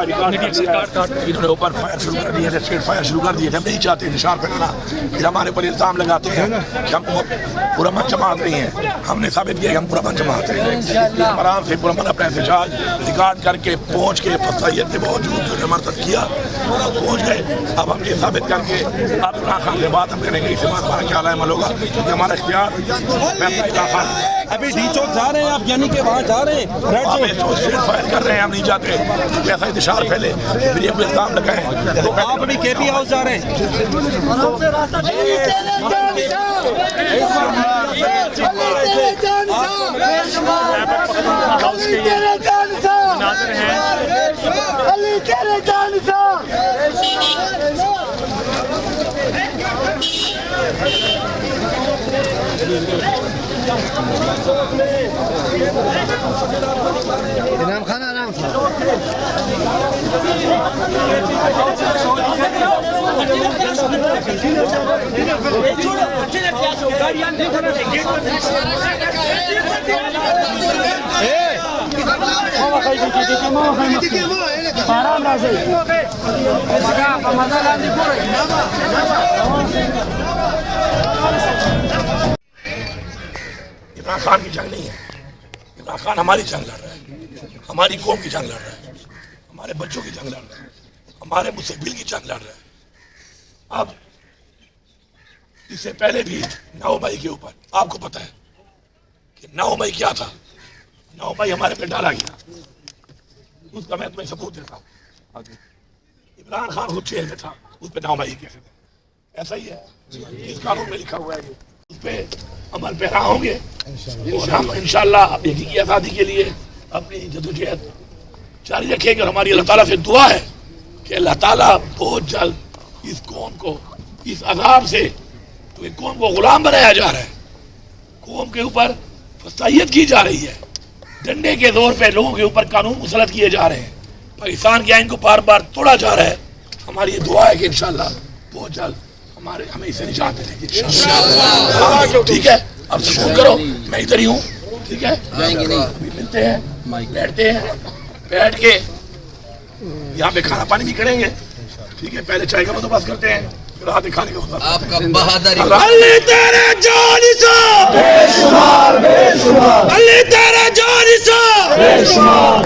انہوں نے اوپر فائر شروع کر دیے، اسٹریٹ فائر شروع کر دیے. ہم نہیں چاہتے نشان پھیلانا. پھر ہمارے اوپر الزام لگاتے ہیں کہ ہم پرامن جماعت نہیں ہیں. ہم نے ثابت کیا کہ ہم پرامن جماعت ہیں. آرام سے پرامن اپنا احتجاج ریکارڈ کر کے پہنچ کے فصاحیت کے باوجود جو نے ہمارے ساتھ کیا پہنچ گئے. اب ہم یہ ثابت کر کے اب عمران خان سے بات ہم کریں گے. اس سے ہمارا کیا عمل ہوگا کہ ہمارا اختیار عمران خان. ابھی ڈی چوک جا رہے ہیں آپ، یعنی کہ وہاں جا رہے ہیں ریڈ چوک فائر کر رہے ہیں. ہم نہیں چاہتے کہ ایسا انتشار پھیلے پھر یہ کوئی الزام لگائیں. آپ ابھی کے پی ہاؤس جا رہے ہیں. امام خان آرام سے عمران خان کی جنگ نہیں ہے. عمران خان ہماری جنگ لڑ رہا ہے، ہماری قوم کی جنگ لڑ رہا ہے، ہمارے بچوں کی جنگ لڑ رہا ہے، ہمارے مستقبل کی جنگ لڑ رہا ہے. اب اس سے پہلے بھی 9 مئی کے اوپر آپ کو پتا ہے کہ 9 مئی کیا تھا. 9 مئی ہمارے پہ ڈالا گیا، اس کا میں تمہیں ثبوت دیتا ہوں. عمران خان خود جیل میں تھا، اس پہ 9 مئی کیسے تھے. ایسا ہی ہے، اس قانون میں لکھا ہوا ہے. اس پہ عمل پیرا ہوں گے اور ہم انشاءاللہ حقیقی آزادی کے لیے اپنی جدوجہد جاری رکھیں گے. اور ہماری اللہ تعالیٰ سے دعا ہے کہ اللہ تعالیٰ بہت جلد اس قوم کو اس عذاب سے، تو قوم کو غلام بنایا جا رہا ہے، قوم کے اوپر فصاحیت کی جا رہی ہے، ڈنڈے کے زور پہ لوگوں کے اوپر قانون مسلط کیے جا رہے ہیں، پاکستان کے آئین کو بار بار توڑا جا رہا ہے. ہماری یہ دعا ہے کہ انشاءاللہ بہت جلد ہمیں اسے نجات ملے گی انشاءاللہ. ٹھیک ہے، اب سکون کرو، میں ادھر ہی ہوں. ٹھیک ہے، ابھی ملتے ہیں، بیٹھتے ہیں، بیٹھ کے یہاں پہ کھانا پانی بھی کریں گے. ٹھیک ہے، پہلے چائے کا بندوبست کرتے ہیں، پھر رات کھانے کا بندوبست. آپ کا بہادر علی تیرے جان سے بے شمار، علی تیرے جان سے بے شمار.